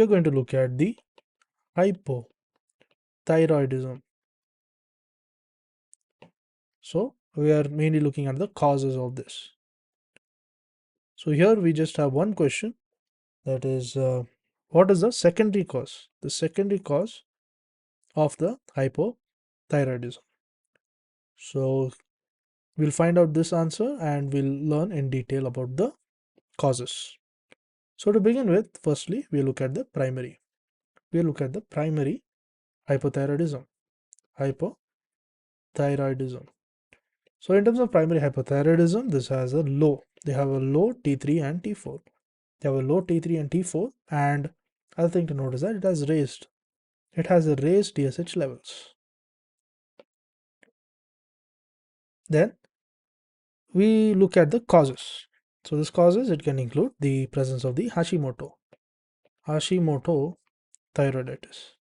are going to look at the hypothyroidism. So we are mainly looking at the causes of this. So here we just have one question, that is what is the secondary cause? The secondary cause of the hypothyroidism. So we'll find out this answer and we'll learn in detail about the causes. So to begin with, firstly, we look at the primary. We look at the primary hypothyroidism. Hypothyroidism. So in terms of primary hypothyroidism, this has a low. They have a low T3 and T4. They have a low T3 and T4, and other thing to note is that it has raised. It has a raised TSH levels. Then we look at the causes. So this causes, it can include the presence of the Hashimoto thyroiditis.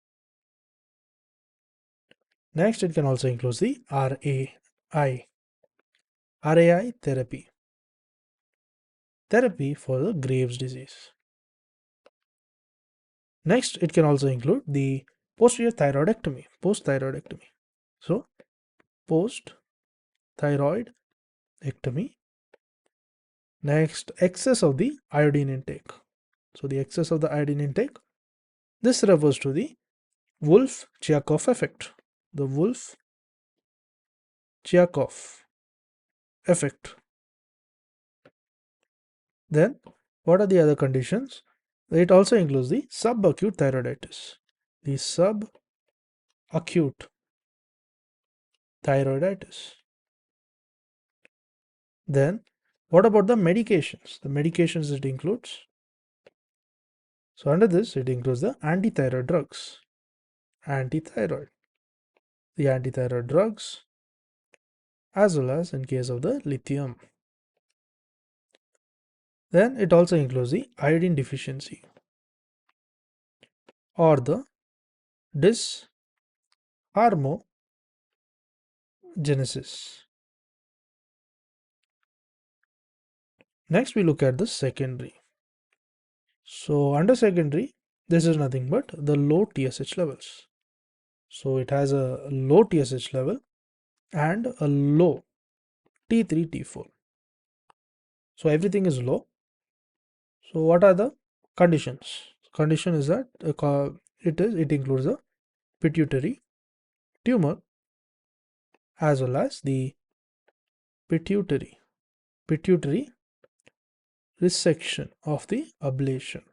Next, it can also include the RAI therapy for the Graves' disease. Next, it can also include the posterior thyroidectomy, post-thyroidectomy. So, post-thyroidectomy. Next, excess of the iodine intake. So, the excess of the iodine intake, this refers to the Wolff-Chaikoff effect. The Wolff-Chaikoff effect. Then, what are the other conditions? It also includes the subacute thyroiditis. The subacute thyroiditis. Then, what about the medications? The medications it includes. So, under this, it includes the antithyroid drugs. The antithyroid drugs, as well as in case of the lithium. Then, it also includes the iodine deficiency or the dysharmogenesis. Next, we look at the secondary. So, under secondary, this is nothing but the low TSH levels. So, it has a low TSH level and a low T3, T4. So, everything is low. So, what are the conditions? Condition is that it includes a pituitary tumor as well as the pituitary resection of the ablation.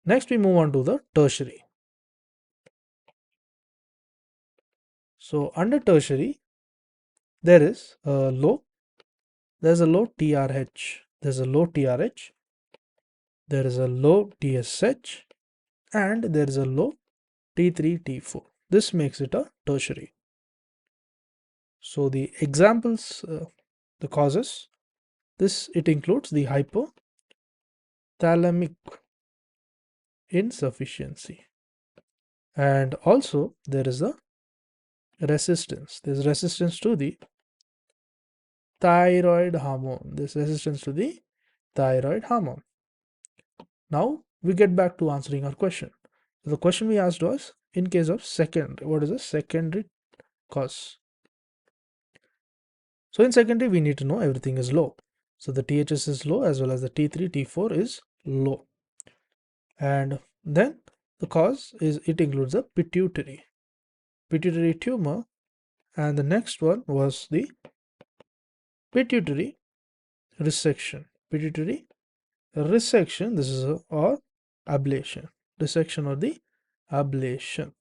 Next, we move on to the tertiary. So, under tertiary, there's a low TRH, there is a low TSH, and there is a low T3, T4. This makes it a tertiary. So the examples, the causes, it includes the hypothalamic insufficiency, and also there is a resistance. There's resistance to the thyroid hormone. Now we get back to answering our question. The question we asked was, in case of secondary, what is a secondary cause? So in secondary, we need to know everything is low. So the THS is low as well as the T3, T4 is low. And then the cause is, it includes a pituitary tumor, and the next one was the pituitary resection. This is or ablation. Resection or the ablation.